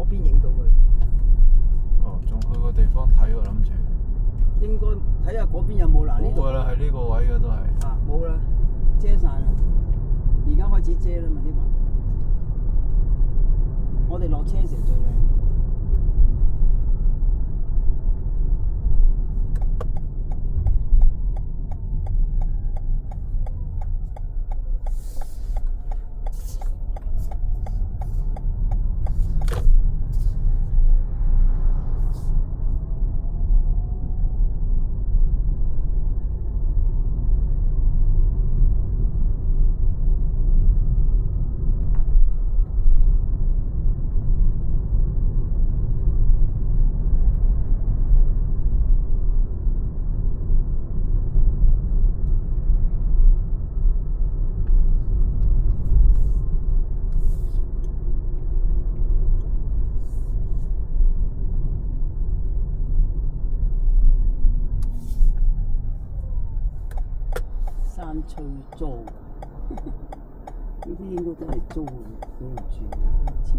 邊影到嘅。哦，仲去個地方睇喎，諗住。應該睇下嗰邊有冇嗱呢度。冇㗎啦，喺呢個位嘅都係。啊，冇啦，遮晒啦。而家開始遮啦嘛啲雲。我哋落車時最靚。山翠租，呢啲應該都係租嘅，你唔住似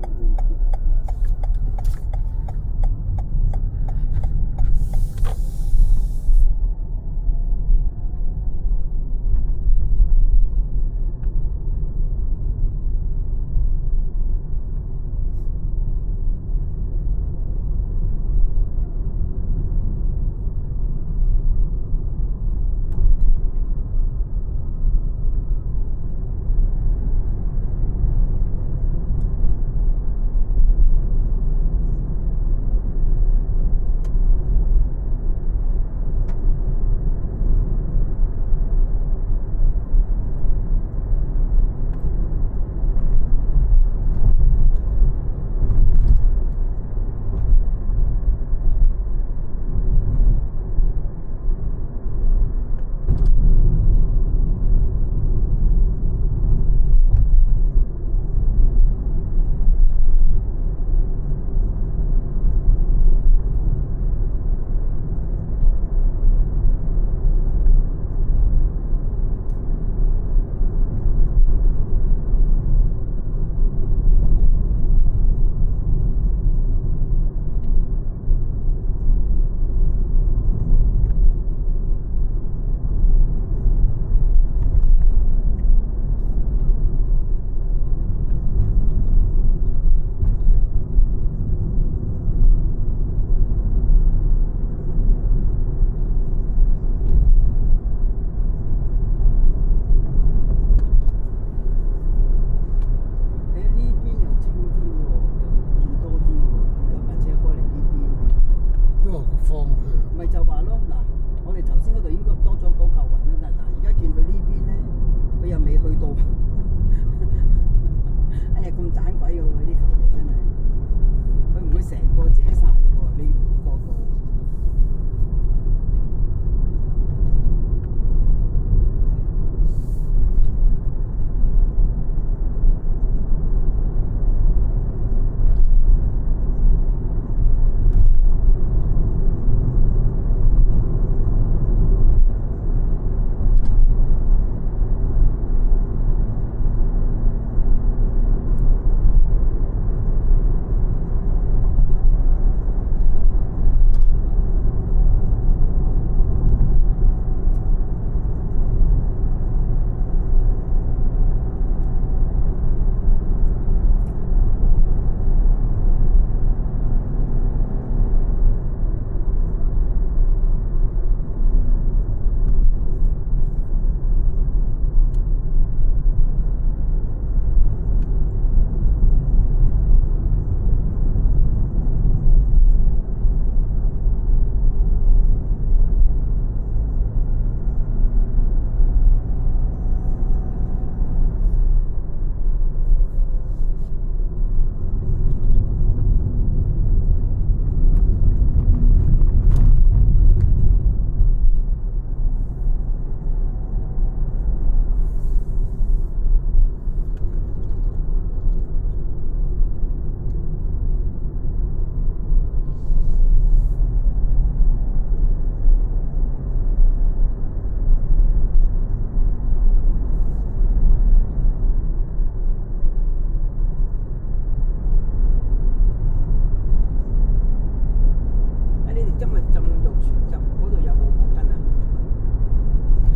就嗰度有冇毛巾啊？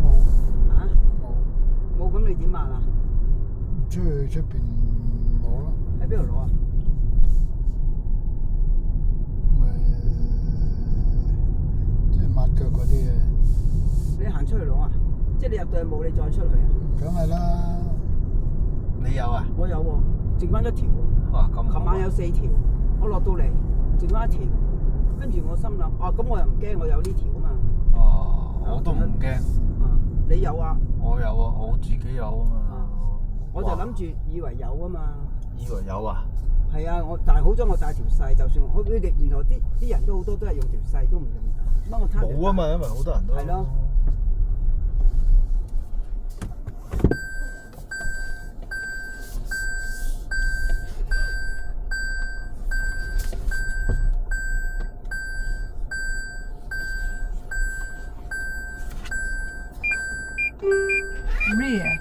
冇嚇？冇，冇咁你點抹啊？出去出邊攞咯，喺邊度攞啊？咪即係抹腳嗰啲嘅，你行出去攞啊？即係你入到去冇，你再出去啊？梗係啦。你有啊？我有喎，剩翻一條喎。哇，咁好啊琴晚有4條，我落到嚟剩翻一條，跟住我心諗，咁我又唔驚，我有呢條啊嘛。哦，我都唔驚。你有啊？我有啊，我自己有啊嘛。我就諗住以為有啊嘛。以為有啊？係啊，但係好彩我帶條細，就算佢哋原來啲人都好多都係用條細，都唔用大。我冇啊嘛，因為好多人都係咯。Rear.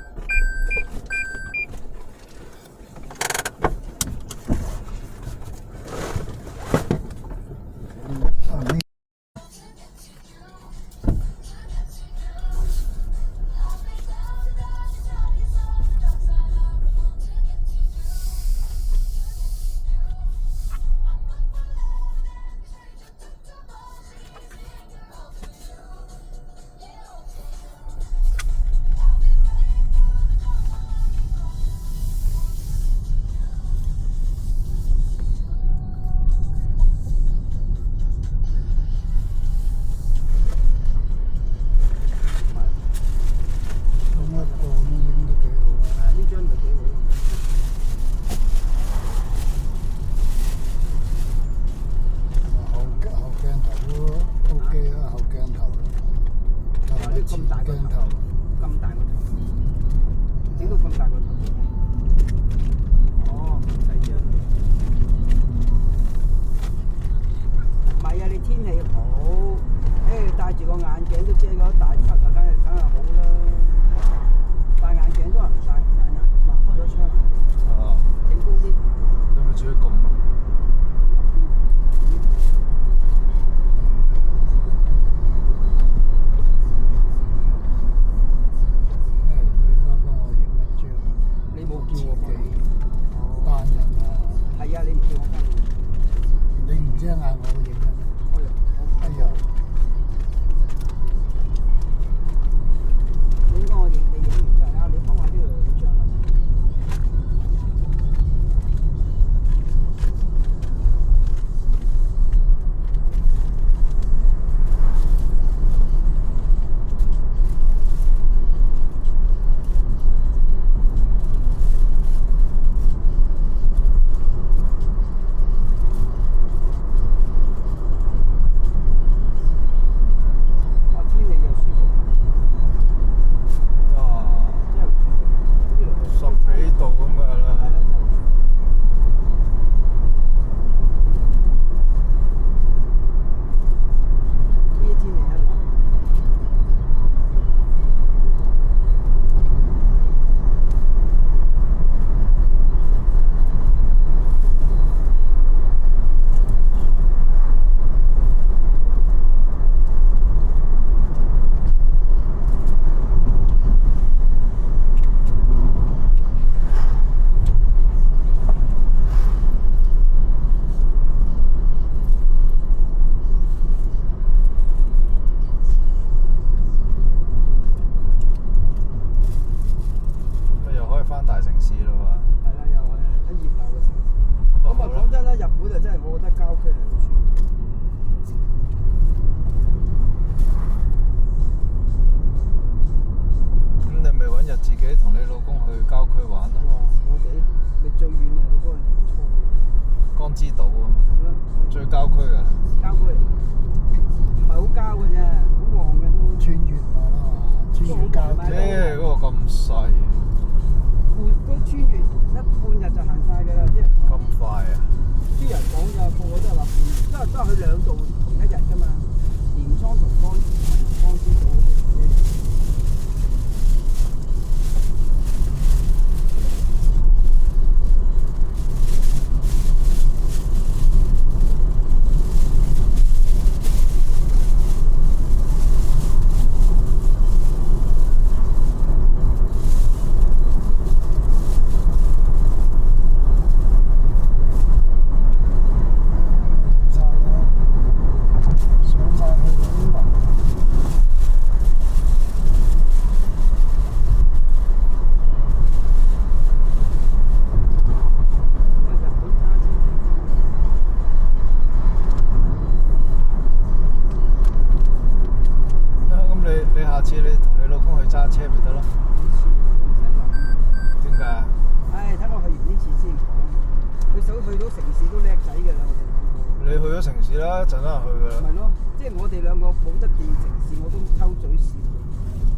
叻仔㗎啦，我哋兩個。你去咗城市啦，一陣間去㗎啦。咪咯，即係我哋兩個冇得掂城市，我都偷嘴笑。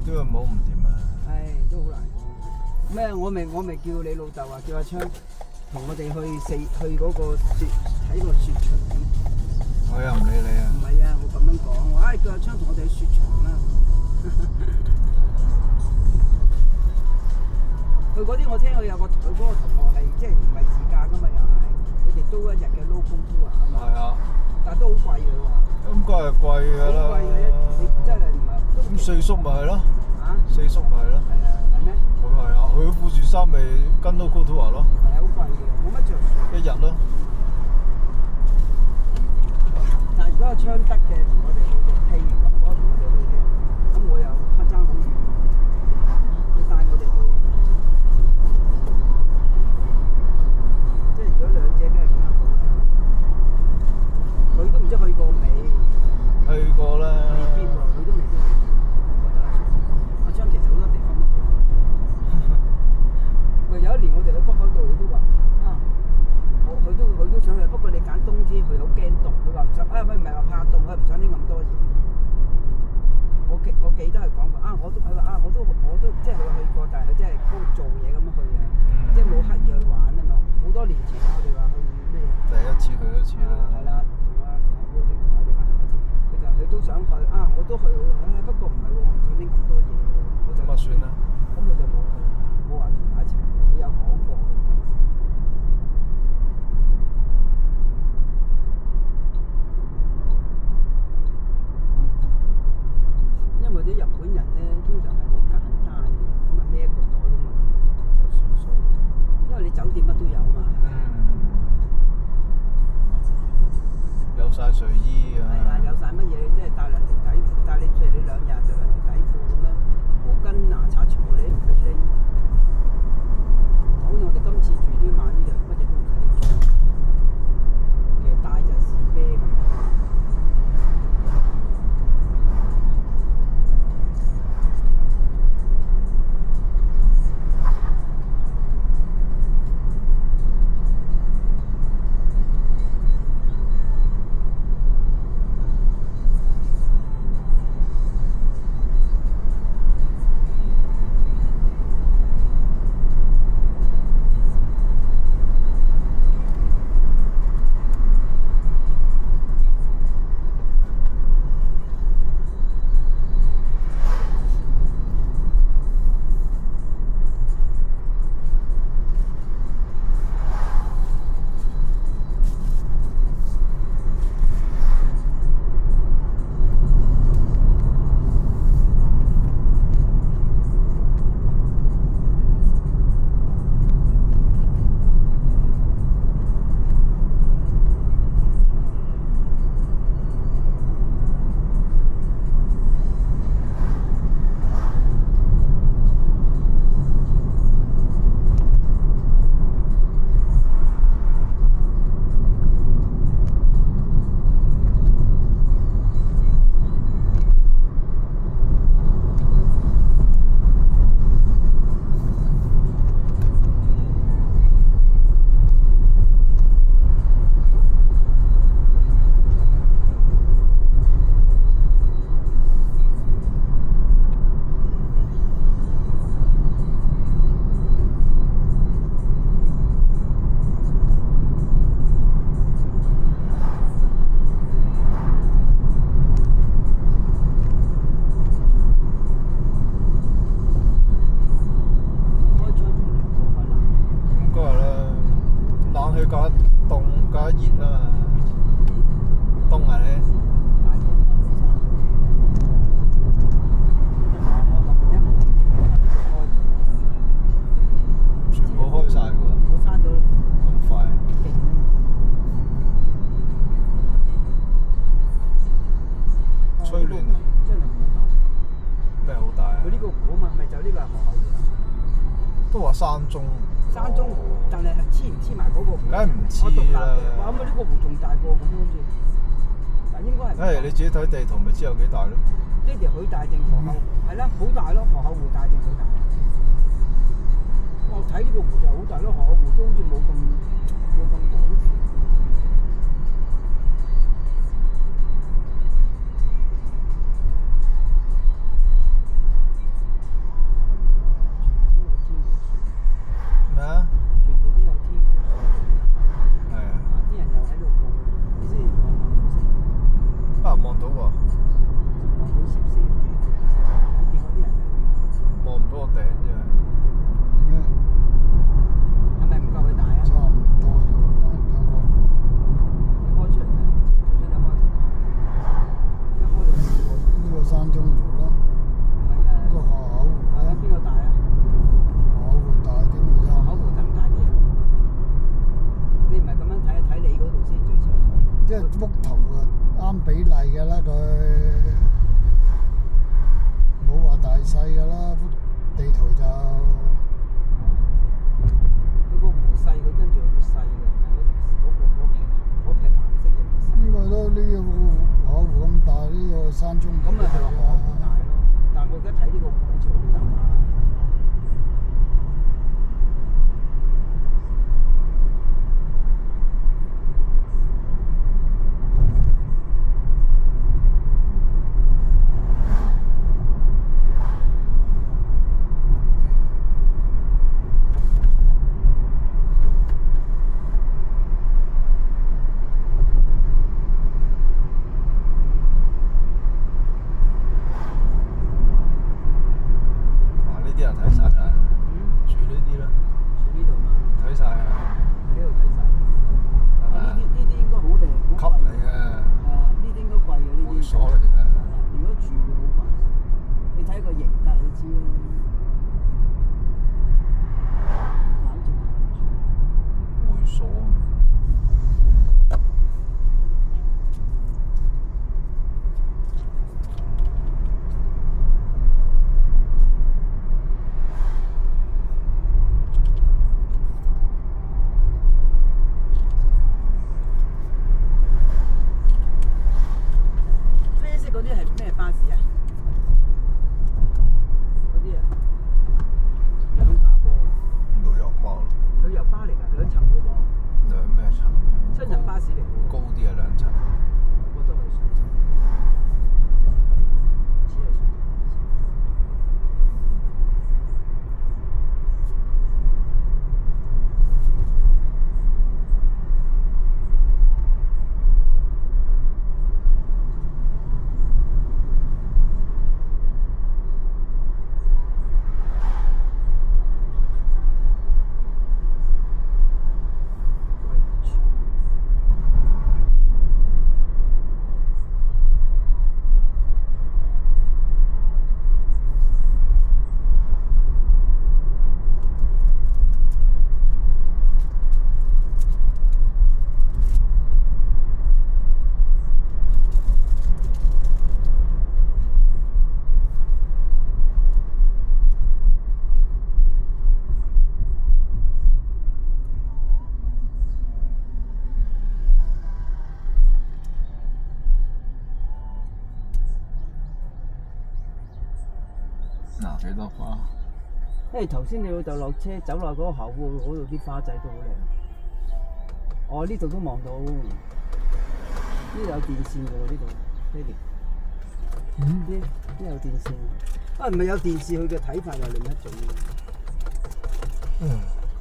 因為冇唔掂啊。唉，都好難講。咩？我咪叫你老豆話叫阿昌同我哋去嗰個雪睇個雪場。我又唔理你啊。唔係啊，我咁樣講，我叫阿昌同我哋去雪場啦。佢嗰啲我聽佢有個佢嗰個同學係即係唔係自駕㗎嘛，又係佢哋租一日嘅 local tour 啊嘛。係啊。但係都好貴嘅喎。咁梗係貴㗎啦。好貴嘅，你真係唔係。咁四叔咪係咯。嚇？四叔咪係咯。係啊，係咩？佢係啊，去富士山咪跟到 local tour 咯。係啊，好貴嘅，冇乜着數。一日咯。但係如果阿昌得嘅，同我哋去嘅，譬如咁講同我哋去嘅，咁我又爭好遠。佢帶我哋去，即係如果兩者梗係更加好啦。佢都唔知去過未？去過啦。未必喎，佢都未必去過。我覺得阿昌其實好多地方都去過。咪有一年我哋去北海道，佢都話啊，佢都想去，不過你揀冬天去好驚凍，佢話唔想啊，佢唔係話怕凍，佢唔想拎咁多嘢。我記得係講過啊，我都即係佢去過，但係佢真係幫做嘢咁樣去啊，即係冇刻意去玩啊嘛。好多年前我哋話去咩？第一次去一次啦。係啦，同我哋翻去一次，佢都想去啊，我都去喎，不過唔係喎，我唔想拎咁多嘢喎，我就咁啊算啦。咁佢就冇話同埋一齊，佢有講過。因為啲日本人咧，通常係好簡單嘅，咁啊孭個袋咁啊就算數。因為你酒店乜都有嘛，係咪？有晒睡衣啊。係啊，有晒乜嘢，即係帶兩條底褲，帶你譬如你2日就2條底褲咁樣，毛巾牙刷全部你都唔使拎。好似我哋今次住呢晚呢樣乜嘢都唔使拎出，其實帶就係士啤咁。山中。山中湖，但係黐唔黐埋嗰個湖？梗係唔黐啦。我獨立嘅，哇！咁啊呢個湖仲大過咁好似，但應該係。你自己睇地圖咪知有幾大咯？呢條許大定河口係啦，好大咯，河口湖大定許大。我睇呢個湖就好大咯，河口湖都好似冇咁廣闊。即係幅圖啊啱比例㗎啦，佢冇話大細㗎啦，幅地圖就佢個湖細，佢跟住會細嘅，嗰撇藍色嘅會細。應該都呢個河湖咁大，呢個山中咁咪係話河湖大咯，但係我而家睇呢個湖好似好大。啲人睇晒啦，住呢啲啦，住呢度嘛，睇晒啦，呢度睇晒。呢啲應該好靚，級好貴嚟嘅，呢啲應該貴嘅呢啲。會所嚟嘅。如果住會好貴，你睇個型格你知啦。好似會所。啡色嗰啲係咩巴士啊？嗰啲啊，兩架喎，旅遊包，旅遊巴嚟㗎，兩層嘅喎，兩咩層？雙層巴士嚟嘅喎。高啲係兩層。我都係雙層，只係雙層。嗱，幾多花？因為頭先你老豆落車走落嗰個後戶嗰度啲花仔都好靚。哦，呢度都望到，呢度有電線㗎喎，呢度爹哋。呢有電線。啊，唔係有電視，佢嘅睇法又另一種。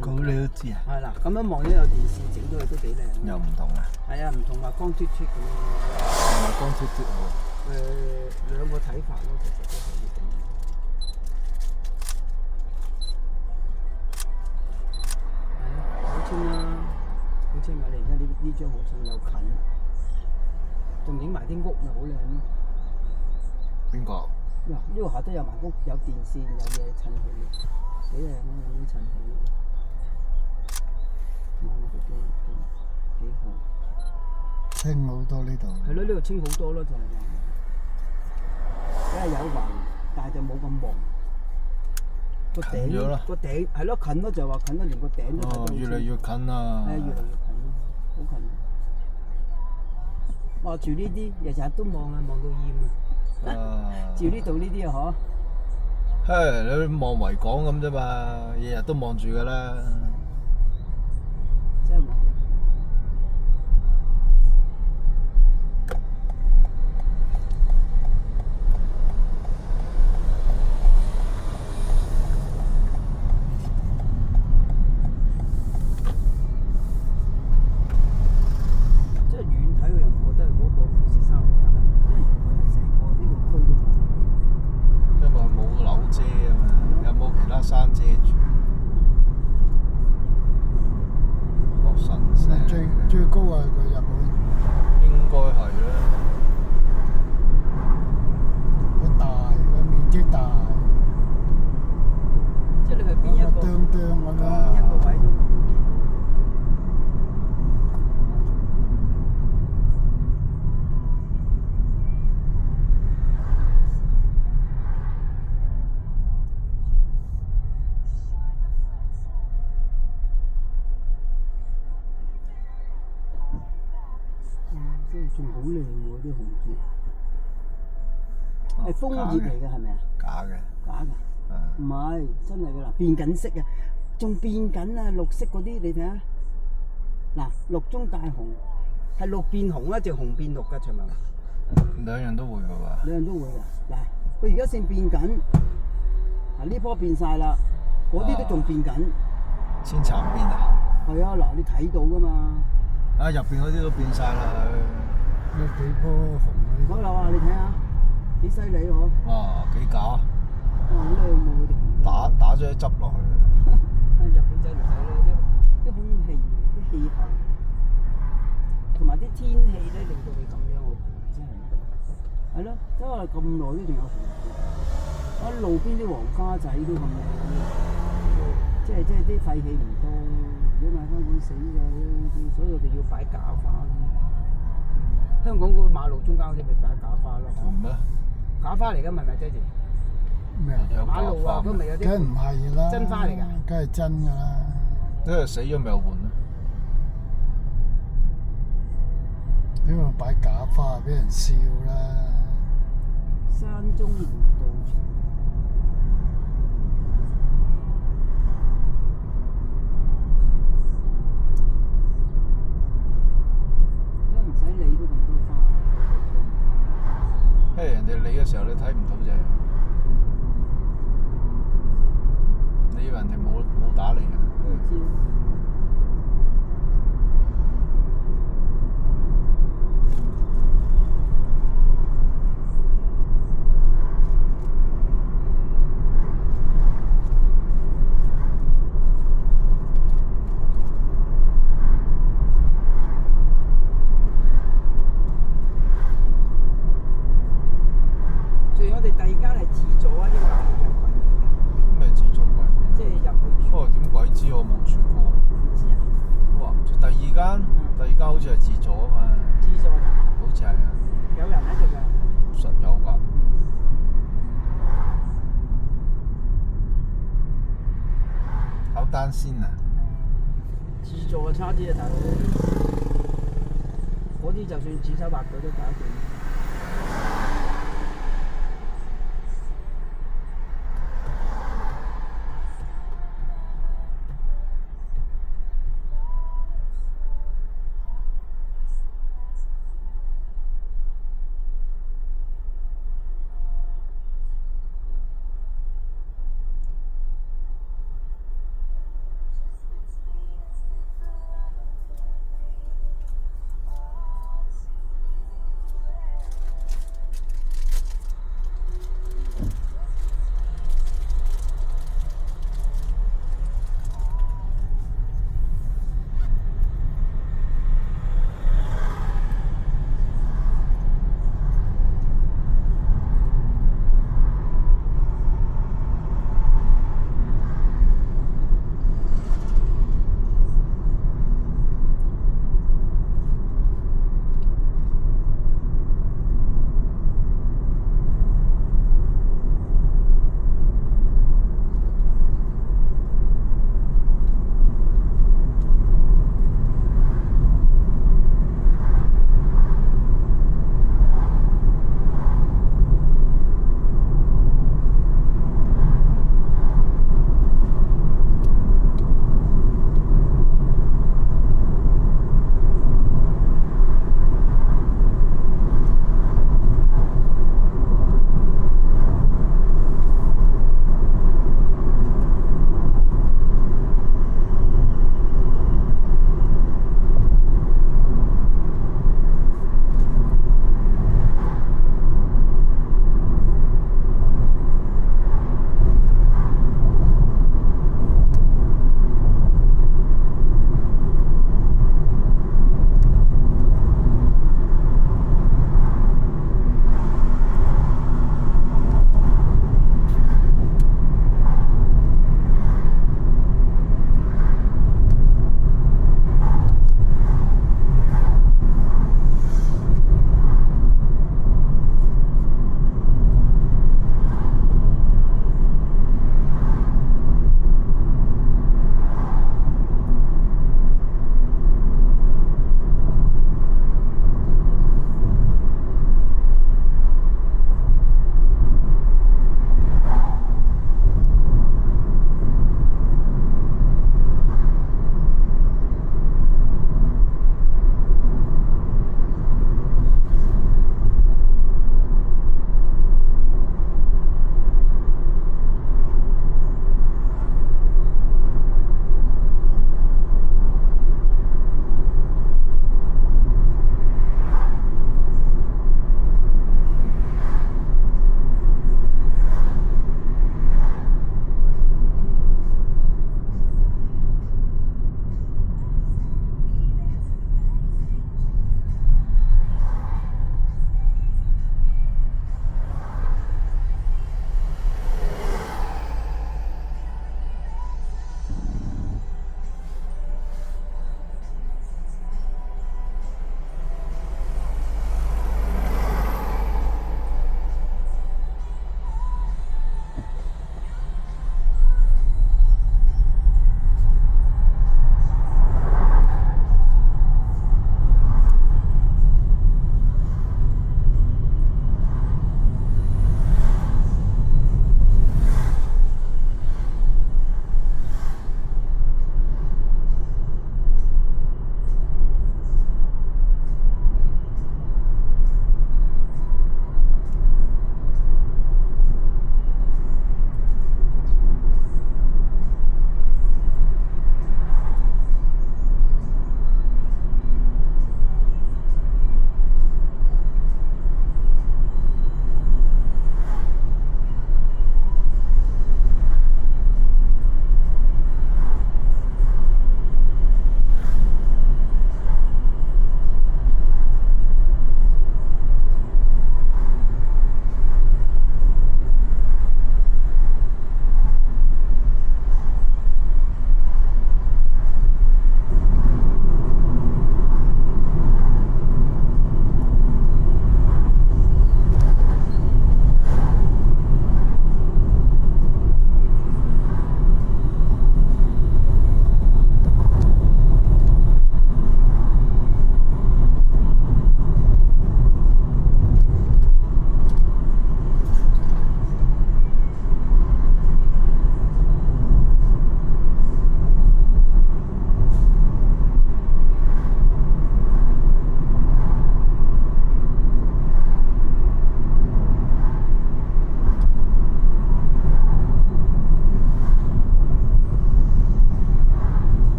咁你都知啊？係啦，咁樣望咗有電視整到佢都幾靚。又唔同啊？係啊，唔同話光脫脫咁樣。係咪光脫脫喎？兩個睇法咯，其實都可以咁。係啊，好清啦，好清啊！你而家呢張好清又近，仲影埋啲屋咪好靚咯。邊個？嗱，呢度下低有埋屋，有電線，有嘢襯起，幾靚啊！咁樣襯起，望落去幾好。清好多呢度。係咯，呢度清好多咯，就係話，梗係有雲，但係就冇咁黃。個頂個頂係咯，近咯，就話近咯，連個頂都睇到。哦，越嚟越近啊！係越嚟越近，好近。哇！住呢啲日日都望啊，望到厭啊！住呢度呢啲啊，嗬？嘿，你望維港咁啫嘛，日日都望住㗎啦。真係望。即係遠睇佢又唔覺得嗰個富士山好大，因為佢係成個呢個區都冇。因為冇樓遮啊嘛，有冇其他山遮住？即係仲好靚喎啲紅葉，係楓葉嚟嘅係咪啊？假嘅。假㗎？啊唔係，真係㗎啦，變緊色啊，仲變緊啊，綠色嗰啲你睇下，嗱綠中帶紅，係綠變紅啊，定紅變綠㗎？徐文華，兩樣都會嘅喎。兩樣都會㗎。嗱，佢而家先變緊，嗱呢棵變晒啦，嗰啲都仲變緊。千蠶變啊！係啊，嗱你睇到㗎嘛？啊入邊嗰啲都變晒啦。有幾棵紅嗰樓啊，你睇下幾犀利嗬！哇，幾假！哇，好靚喎佢哋紅葉。打咗一汁落去。日本仔唔使咧，啲空氣、啲氣候同埋啲天氣咧，令到佢咁樣，我真係係咯，因為咁耐都仲有紅葉。啊，路邊啲黃花仔都咁靚，即係啲廢氣唔多。如果買香港死咗，所以我哋要擺假花。香港嗰個馬路中間嗰啲咪擺假花咯，咩？假花嚟㗎，係咪爹哋？咩啊？有馬路啊，假花咁咪有啲梗係唔係啦？真花嚟㗎？梗係真㗎啦。因為死咗咪又換咯。點解擺假花俾人笑啦？山中湖道場。唔使理都咁多花。因為人哋理嘅時候你睇唔到啫。你以為人哋冇打你啊？唔知啦。我哋第二間係自助啊，因為係有櫃面咩自助櫃面？即係入去住。哦，點鬼知我冇住過。唔知啊？哇！第二間好似係自助啊嘛。自助㗎，好似係啊。有人喺度㗎。實有㗎。好擔心啊！自助啊，差啲啊，大佬。嗰啲就算指手畫腳都搞掂。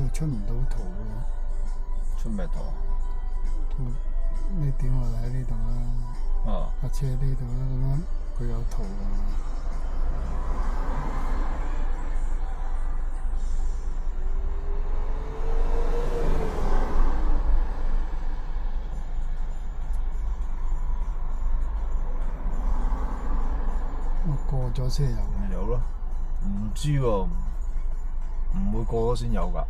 度出唔到圖嘅，出咩圖啊？圖你點落嚟喺呢度啦，啊，架車喺呢度啦，咁樣佢有圖啊。我過咗先有嘅。有咯，唔知喎，唔會過咗先有㗎。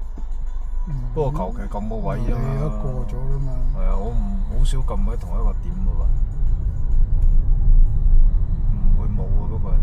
不過求其撳個位啫嘛。你而家過咗啦嘛。係啊，我好少撳喺同一個點㗎喎。唔會冇啊，不過就。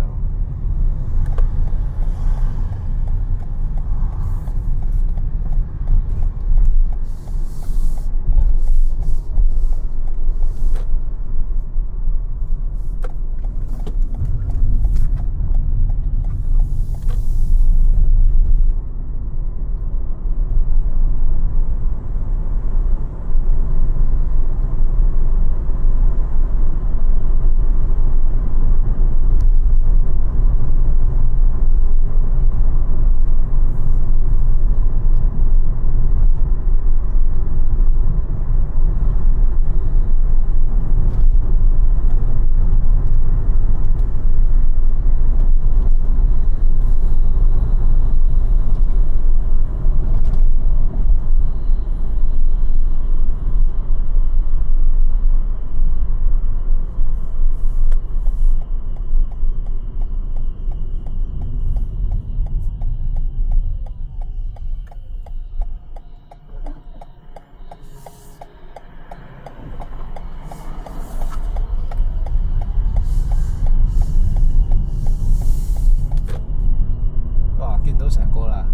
見到成個啦！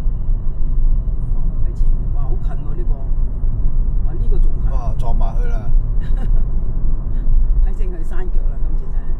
喺前面，哇，好近喎呢個，哇呢個仲近。哇，撞埋去啦！喺正去山腳啦，今次真係。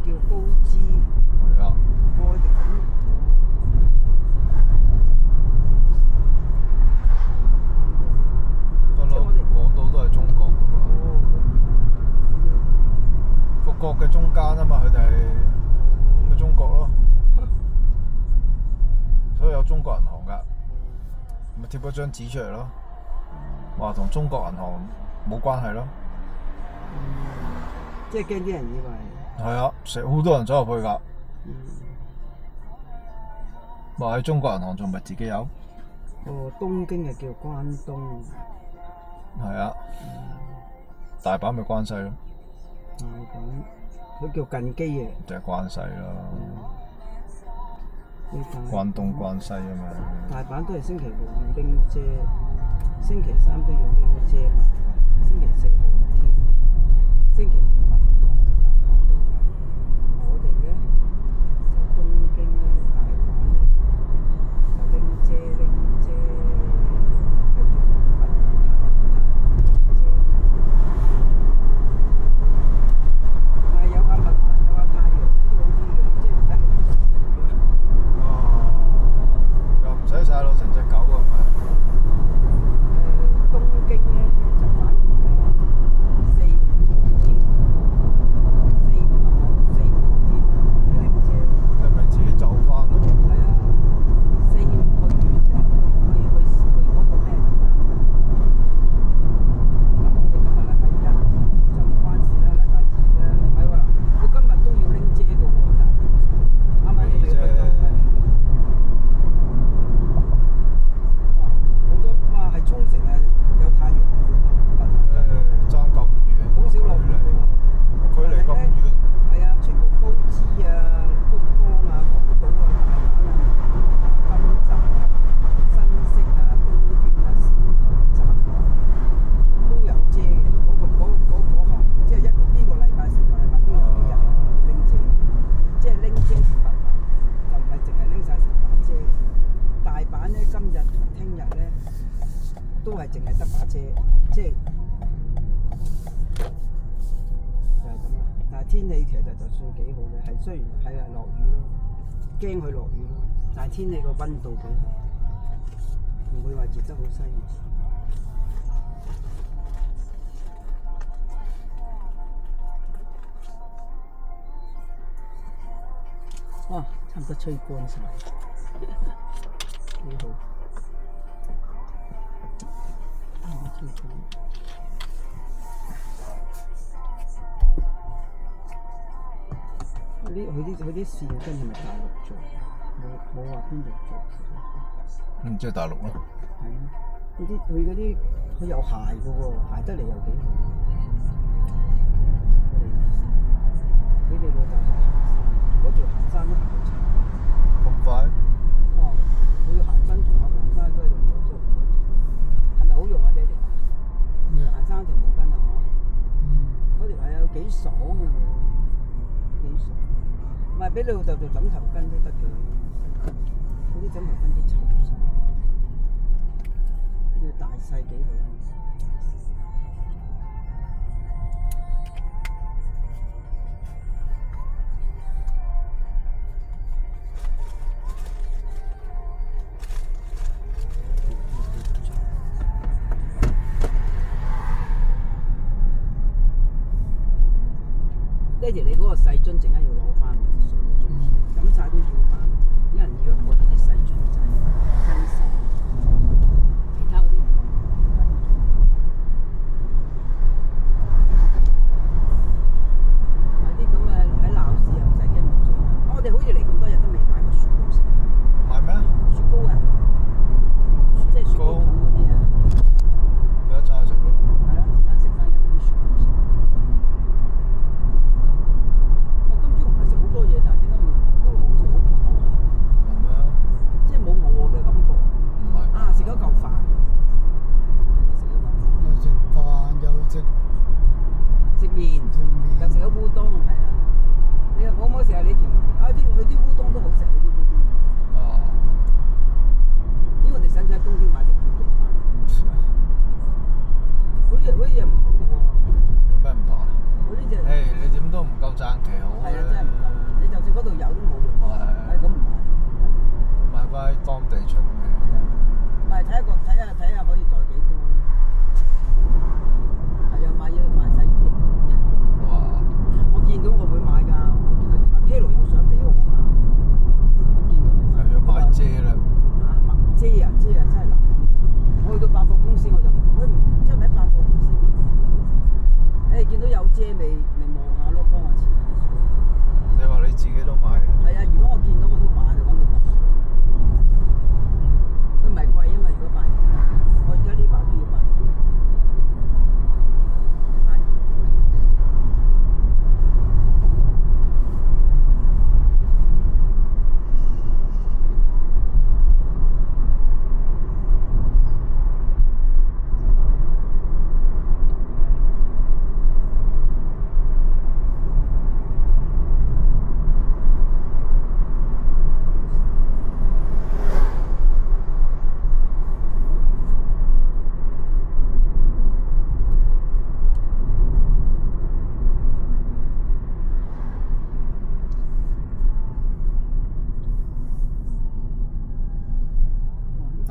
叫高脂，係啊，我哋不嬲講到都係中國噶喎，個國嘅中間啊嘛，佢哋去中國咯，所以有中國銀行㗎，咪貼咗張紙出嚟咯，話同中國銀行冇關係咯。即係驚啲人以為係啊，成好多人走入去㗎，話喺中國銀行仲咪自己有。哦，東京係叫關東，係啊，大阪咪關西咯，大阪佢叫近畿嘅，就係關西咯，關東關西啊嘛。大阪都係星期六要拎遮，星期三都要拎遮襪，星期四好天，星期五襪。我哋咧就東京咧、大阪咧就拎遮，繼續揾遮。但係有下物有下太陽咧都好啲嘅，即係睇嚟又唔使曬到成隻狗咁啊！東京咧就反而4、5好天，4、5啊4、5好天，你拎遮。你咪自己走翻咯。係啊，4、5去完去嗰個咩地方？嗱，我哋今日禮拜1就唔關事啦，禮拜2啦，係喎嗱，佢今日都要拎遮嘅喎，但係啱啱都未去到嘅。哇，好多哇係沖繩啊，有太陽爭咁遠，好少落雨喎。距離咁遠，係啊，全部高知啊、福岡啊、廣島啊、大阪啊、金澤啊、新潟啊、東京啊、仙台、札幌都有遮嘅。嗰行，即係呢個禮拜成個禮拜都有幾日係拎遮，即係拎遮成把，就唔係淨係拎晒成把遮。大阪咧，今日同聽日咧都係淨係得把遮，即係。就係咁啦，但係天氣其實就算幾好嘅，係雖然係落雨咯，驚佢落雨咯，但係天氣個溫度幾好，唔會話熱得好犀利。哇，差唔多吹乾晒，幾好，差唔多吹乾。佢啲線根係咪大陸做？冇話邊度做？即係大陸咯。係啊，佢有鞋嘅喎，鞋得嚟又幾好。俾你老豆嗰條行山都行到長。咁快？哇！佢行山同阿黃生都係用嗰條，係咪好用啊，爹哋？咩啊？行山條毛巾啊，嗯，嗰條係有幾爽嘅喎，幾爽。唔係俾你老豆做枕頭巾都得嘅，嗰啲枕頭巾都臭晒，佢大細幾好。爹哋，你嗰個細樽陣間要攞翻啲水樽，飲晒都要翻，一人要一個呢啲細樽仔，真實。其他嗰啲唔講。買啲咁嘅喺鬧市又唔使驚冇水飲。我哋好似嚟咁多日都未買過雪糕食。買咩啊？雪糕啊！即係雪糕筒嗰啲啊。有得揸去食咯。係咯，陣間食翻一杯雪糕食。我今朝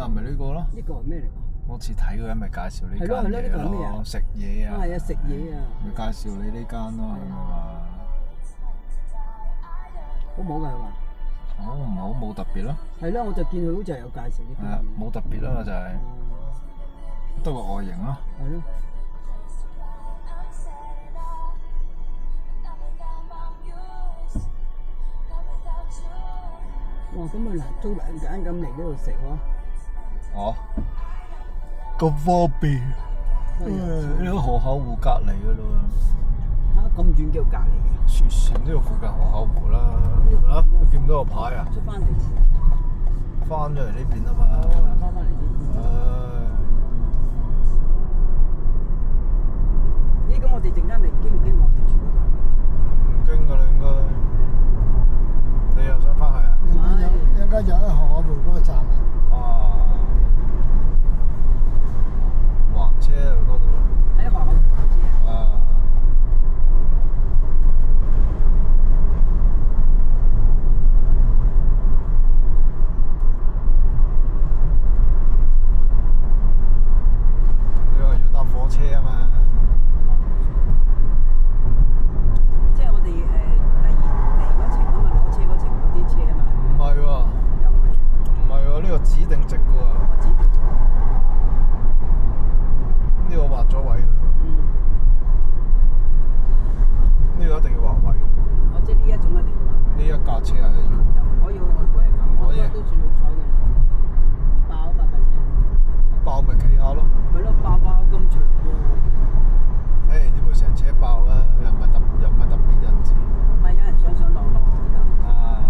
啊，咪呢個咯。呢個係咩嚟㗎？我次睇嗰人咪介紹呢間係咯係咯呢個係咩啊嘢咯，食嘢啊。係啊，食嘢啊，咪介紹你呢間咯，咁咪話。好唔好㗎？係嘛？好唔好冇特別咯。係咯，我就見佢好似係有介紹呢係啊，個。冇特別啦，就係得個外形咯。係咯。哇！咁啊嗱，租兩間咁嚟呢度食喎。哦，咁方便。呢個河口湖隔離噶咯喎。嚇咁遠叫隔離嘅？黐線，呢度附近河口湖啦，嚇你見唔到個牌啊？出翻嚟。翻咗嚟呢邊啊嘛。哦，翻嚟呢邊。咦？咁我哋陣間嚟經唔經我哋住嗰度？唔經㗎啦，應該。你又想翻去啊？應該就喺河口湖嗰個站啊。啊！橫車去嗰度咯。喺河口湖知啊。啊！你話要搭火車啊嘛？即係我哋第二嚟嗰程啊嘛，攞車嗰程嗰啲車啊嘛。唔係喎，又唔係。唔係喎，呢個指定值㗎喎。我知。呢個劃咗位㗎咯。呢個一定要劃位。哦，即係呢一種一定要劃。呢一架車係一樣。就唔可以好似我嗰日咁，我嗰日都算好彩㗎啦，爆啊嘛架車。爆咪企下咯。咪咯，爆咁長喎。誒點會成車爆啊？又唔係特別人字。唔係有人上上落落㗎。啊！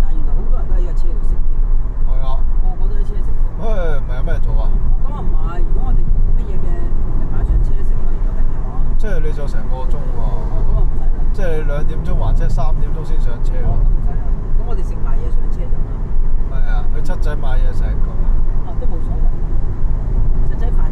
但係原來好多人都喺個車度食嘢。係啊。個個都喺車食嘢。唔係有咩做啊？哦，咁啊唔係，如果我哋乜嘢嘅，咪擺上車食咯。如果第日我。即係你就成個鐘喎。哦，咁啊唔使啦。即係你2點鐘或者3點鐘先上車哦，喎。咁唔使啦。咁我哋食埋嘢上車就嘛。係啊，去七仔買嘢食咁啊。哦，都冇所謂。七仔飯團。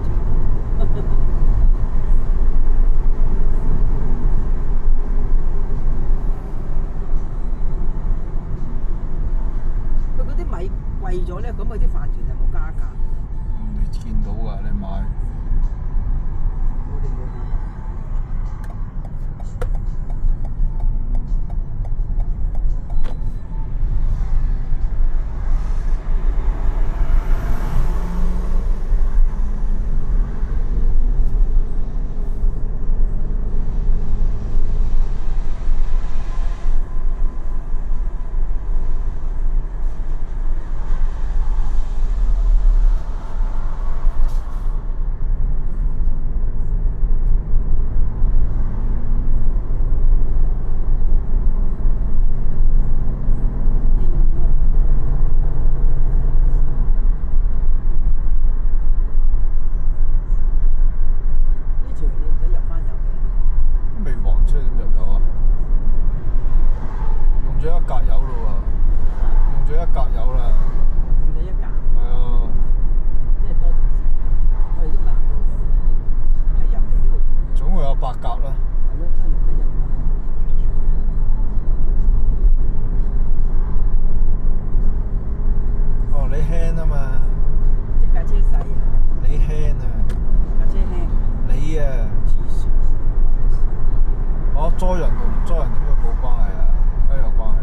佢嗰啲米貴咗咧，咁佢啲飯團有冇加價？你見到㗎，你買。我哋冇買。未還車點入油啊？用咗1格油咯喎，用咗1格油啦。用咗1格。係啊。即係多條線，我哋都難到咗，係入嚟呢度。總共有8格啦。係咯，真係用得1格。哦，你輕啊嘛。即係架車細啊。你輕啊。架車輕。你啊。黐線。我載人同唔載人點會冇關係啊？梗係有關係㗎。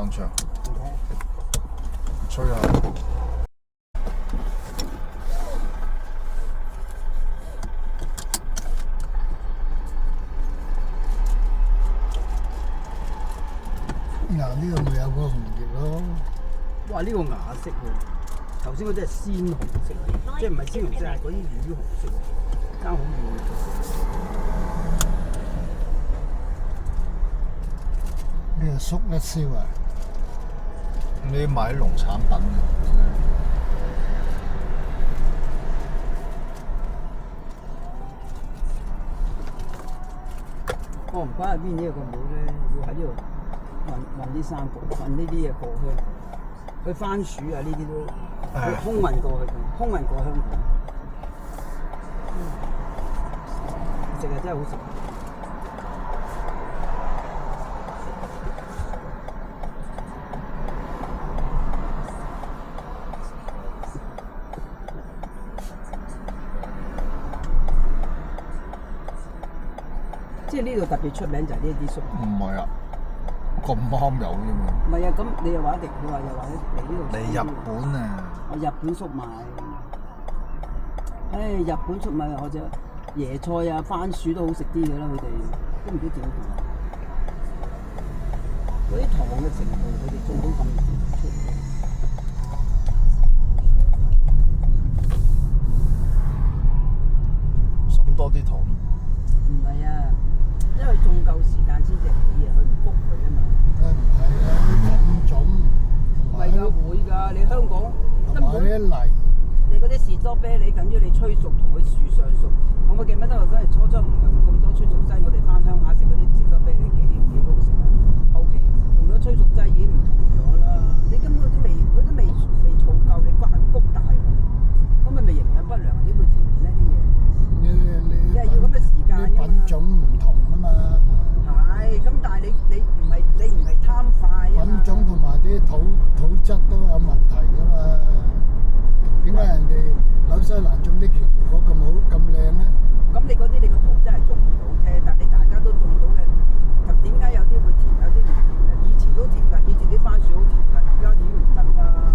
上場，唔錯。吹下。嗱，呢度咪有個紅葉咯。哇！呢個雅色喎，頭先嗰啲係鮮紅色，即係唔係鮮紅色，係嗰啲魚紅色，爭好遠。呢個粟一燒啊！你買農產品嘅，我唔怪得邊呢個廟咧，要喺呢度運啲生果，運呢啲嘢過香港。佢番薯啊，呢啲都佢空運過去嘅，空運過香港。食啊真係好食。即係呢度特別出名就係呢啲粟。唔係啊，咁啱有啫嘛。唔係啊，咁你又話一定，佢話又話嚟呢度。嚟日本啊！我日本粟米，唉，日本粟米或者椰菜啊、番薯都好食啲嘅啦，佢哋都唔知點解。嗰啲糖嘅程度，佢哋做到咁出。滲多啲糖。唔係啊，因為種夠時間先至起啊，佢唔谷佢啊嘛。梗係唔係啊？啲品種唔係㗎，會㗎，你香港根同埋啲本泥，你嗰啲士多啤梨緊於你催熟同佢樹上熟。我記唔記得我嗰陣初唔用咁多催熟劑，我哋翻鄉下食嗰啲士多啤梨幾好食啊！後期用咗催熟劑已經唔同咗啦。你根本佢都未儲夠，你谷大喎，咁咪營養不良，點會甜呢啲嘢？你係要咁嘅時間㗎嘛？品種唔同啊嘛。係，咁但係你唔係貪快啊嘛。品種同埋啲土質都有問題㗎嘛。點解人哋紐西蘭種啲奇異果咁好咁靚咧？咁你嗰啲你個土真係種唔到啫，但係你大家都種到嘅，咁點解有啲會甜，有啲唔甜咧？以前都甜㗎，以前啲番薯好甜㗎，而家已經唔得啦。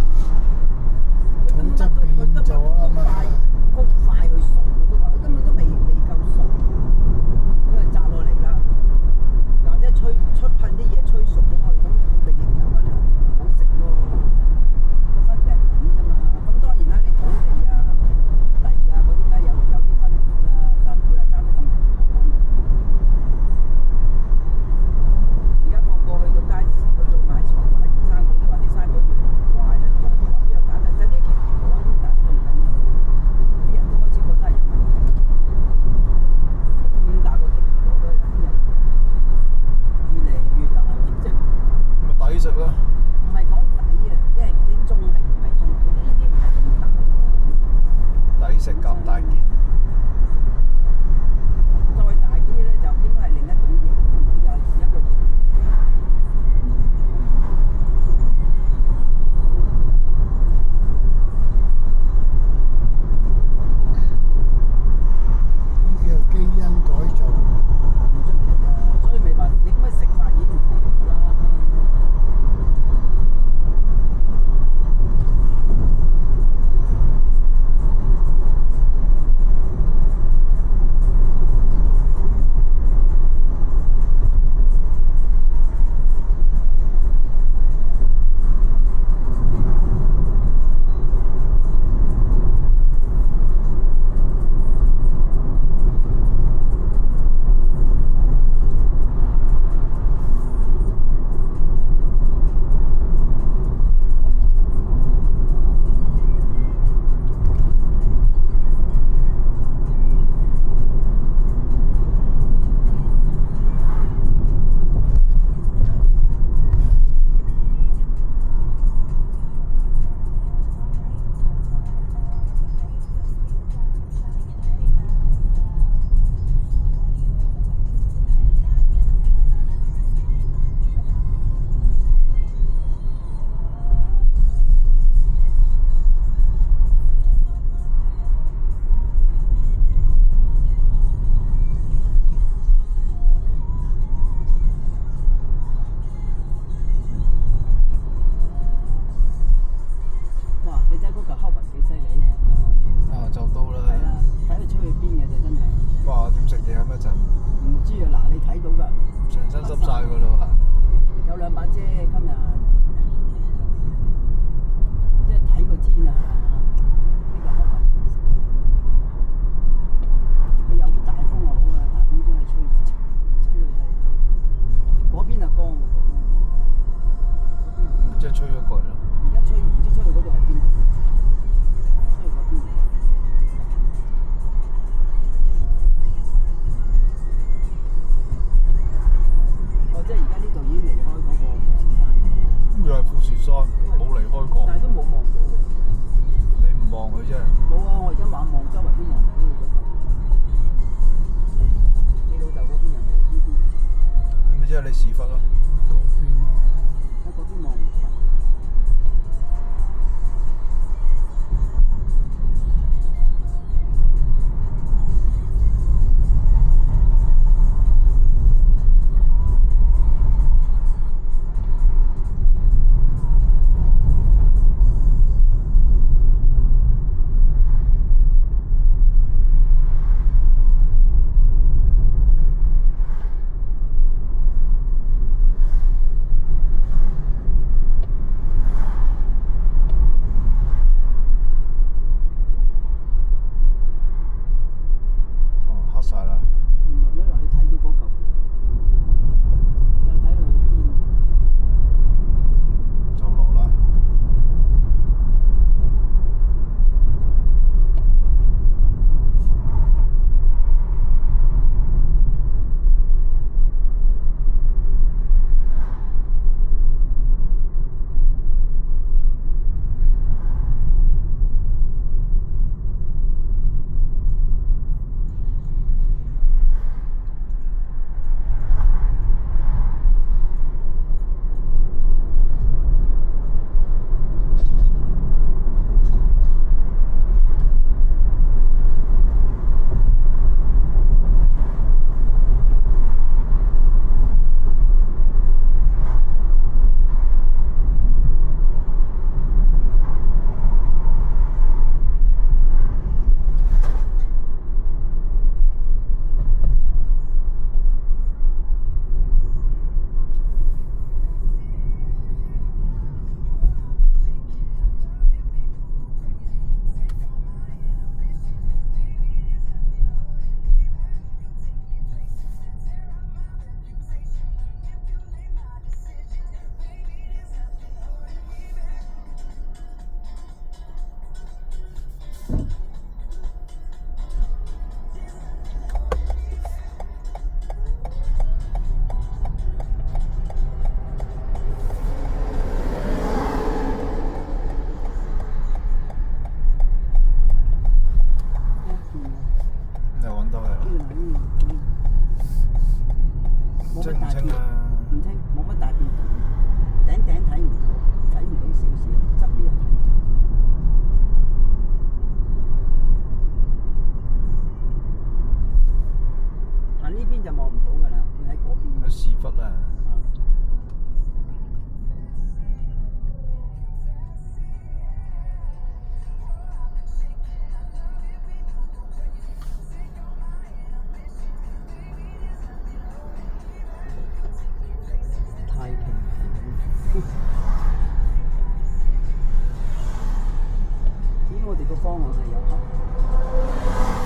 方向係有黑，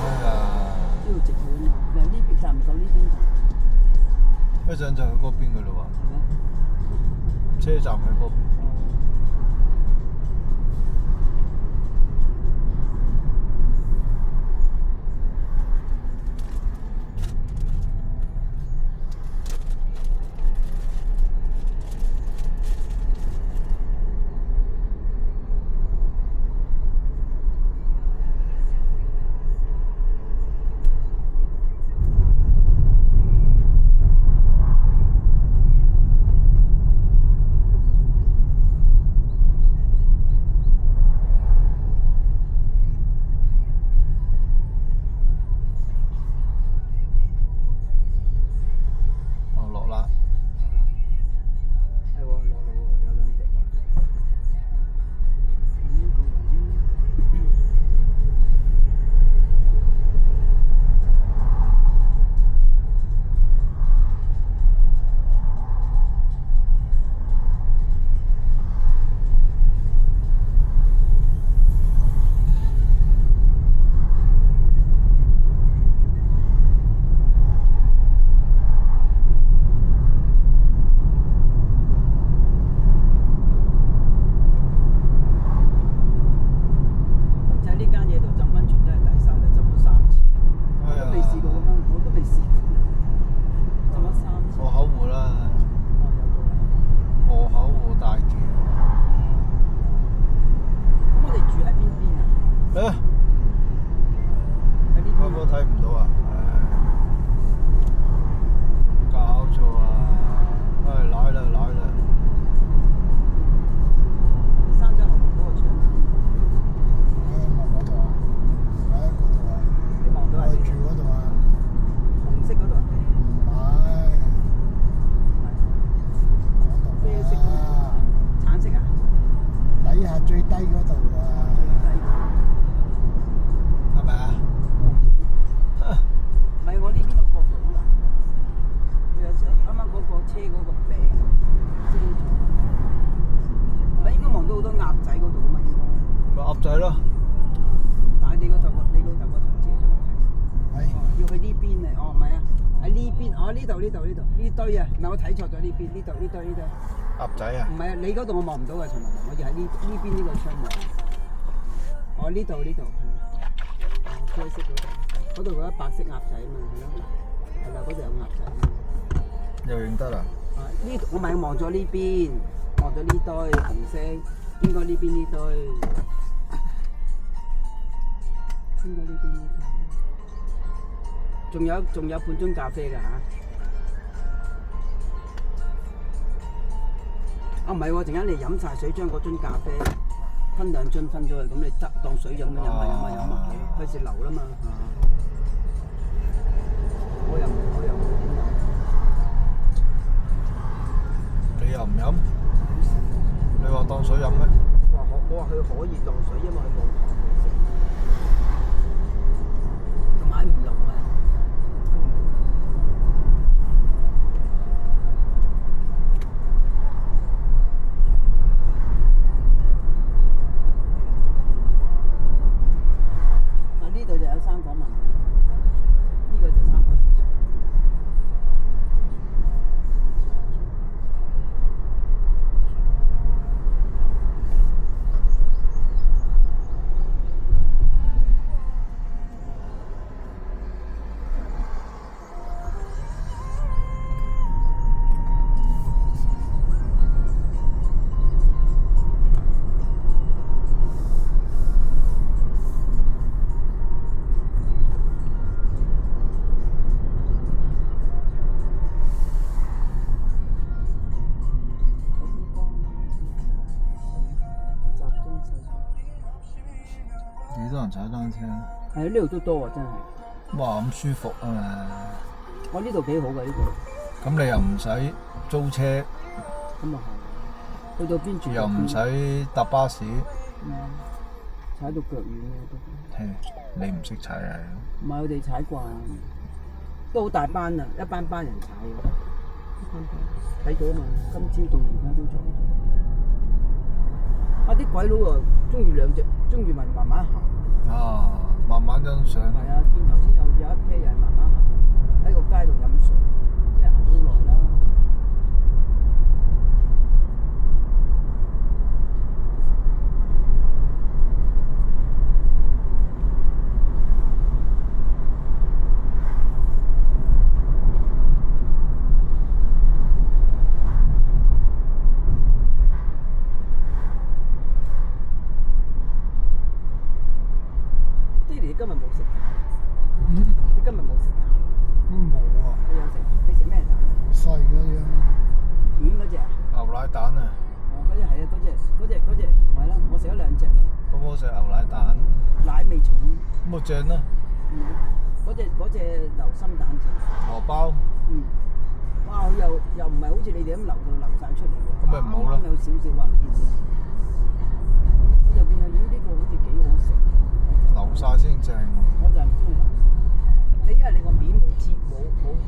哎呀，呢度直去啊嘛。但係呢邊站唔夠呢邊站，一陣就去嗰邊噶啦喎，係咩？車站喺嗰邊。落啦，係喎，落咯喎，有兩滴喎。呢個喺呢間嘢度浸溫泉真係抵晒啦，浸咗3次，哎呀都未試過咁樣，我都未試過，浸咗3次。河口湖啦，哦，有咗啦。河口湖大橋。咁我哋住喺邊邊啊？誒，喺呢邊啊。根本睇唔到啊！唉，搞錯啊！唉，來啦來啦！山張後面嗰個牆先，望嗰度啊，喺嗰度啊，你望到係我哋住嗰度啊，紅色嗰度啊？唔係嗰度啡色嗰度啊，橙色啊？底下最低嗰度啊，最低。係咪啊？唔係我呢邊個角度好難。佢有時候啱啱嗰個車嗰個柄遮住，唔係應該望到好多鴨仔嗰度啊嘛應該。咪鴨仔咯，但係你個頭個斜咗睇。係哦，要去呢邊啊？哦，唔係啊，喺呢邊。哦，呢度呢堆啊，唔係我睇錯咗呢邊，呢堆。鴨仔啊！唔係啊，你嗰度我望唔到啊，陳文，我就喺呢邊呢個窗望。哦，呢度係啊，啡色嗰度嗰啲白色鴨仔啊嘛，係啦，嗰度有鴨仔。又認得啦，啊，呢度我咪望咗呢邊，望咗呢堆紅色，應該呢邊呢堆，應該呢邊呢堆。仲有半樽咖啡㗎嚇。啊唔係喎，陣間你飲晒水，將嗰樽咖啡分2樽分咗去，咁你得當水飲咁飲下，費事流啦嘛。我又唔你又唔飲？你話當水飲咩？我話佢可以當水，因為佢冇糖嘅，同埋唔濃啊。呢度就有生果文，呢個就生果市場。幾多人踩單車？係啊，呢度都多啊，真係。哇，咁舒服啊嘛！我呢度幾好㗎呢度。咁你又唔使租車，咁啊係，去到邊住又唔使搭巴士。踩到腳軟嘅都。嘿，你唔識踩啊？唔係我哋踩慣，都好大班啊，一班人踩嘅。睇到啊嘛，今朝到而家都仲。啊！啲鬼佬啊，中意2隻，中意問馬慢慢行。啊，慢慢欣賞。係啊，見頭先有一 pair 人慢慢行喺個街度飲水，即係行咗好耐啦。爹哋今日冇食蛋，嗯，你今日冇食蛋，冇啊，你有食？你食咩蛋？細嗰樣，軟嗰只啊？牛奶蛋啊，哦，嗰只係啊，嗰只咪咯，我食咗2隻咯，好唔好食牛奶蛋？奶味重。咁咪正咯，嗰隻流心蛋正。荷包。嗯。哇！佢又唔係好似你哋咁流晒出嚟喎。咁咪唔好啦啱啱有少少話幾隻。我就見到咦呢個好似幾好食。流晒先正喎。我就係唔中意流晒。你因為你個面冇切冇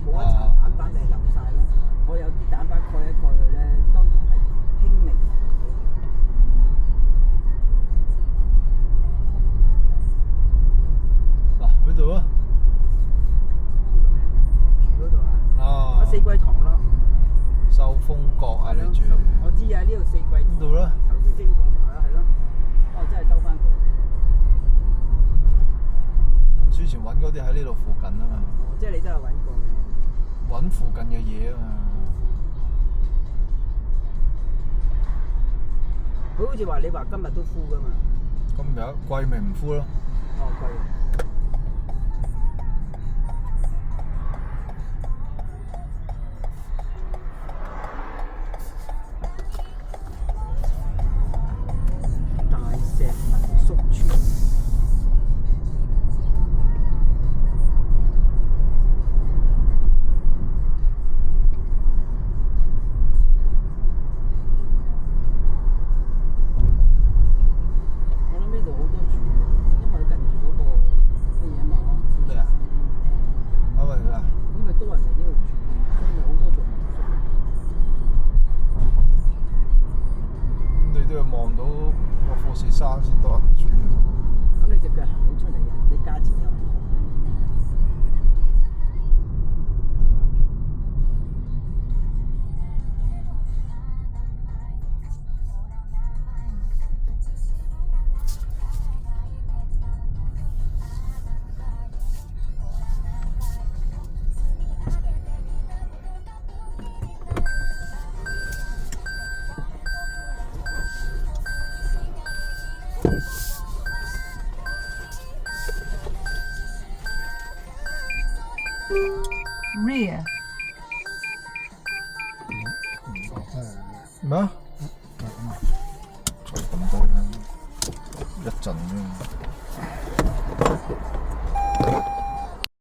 一層蛋白，你流晒咯。我有啲蛋白蓋一蓋佢咧，當堂係輕微。嗱，邊度啊？呢個咩？住嗰度啊？啊，四季堂咯。秀峰閣啊，你住我知啊，呢度四季堂。邊度咧？頭先經過係咯。哦，真係兜翻過嚟。之前揾嗰啲喺呢度附近啊嘛，哦，即係你都有揾過嘅。揾附近嘅嘢啊嘛。佢好似話你話今日都 full 噶嘛？今日貴咪唔敷咯。哦，貴。大石民宿村。我諗呢度好多住，因為近住嗰個乜嘢嘛，咩啊？係咪㗎？咁咪多人嚟呢度住，所以咪好多做民宿。咁你都要望到個富士山先多人住。咁你隻腳行到出嚟啊，你價錢又唔同。Rear. 咩啊？再咁多啦，一陣啫。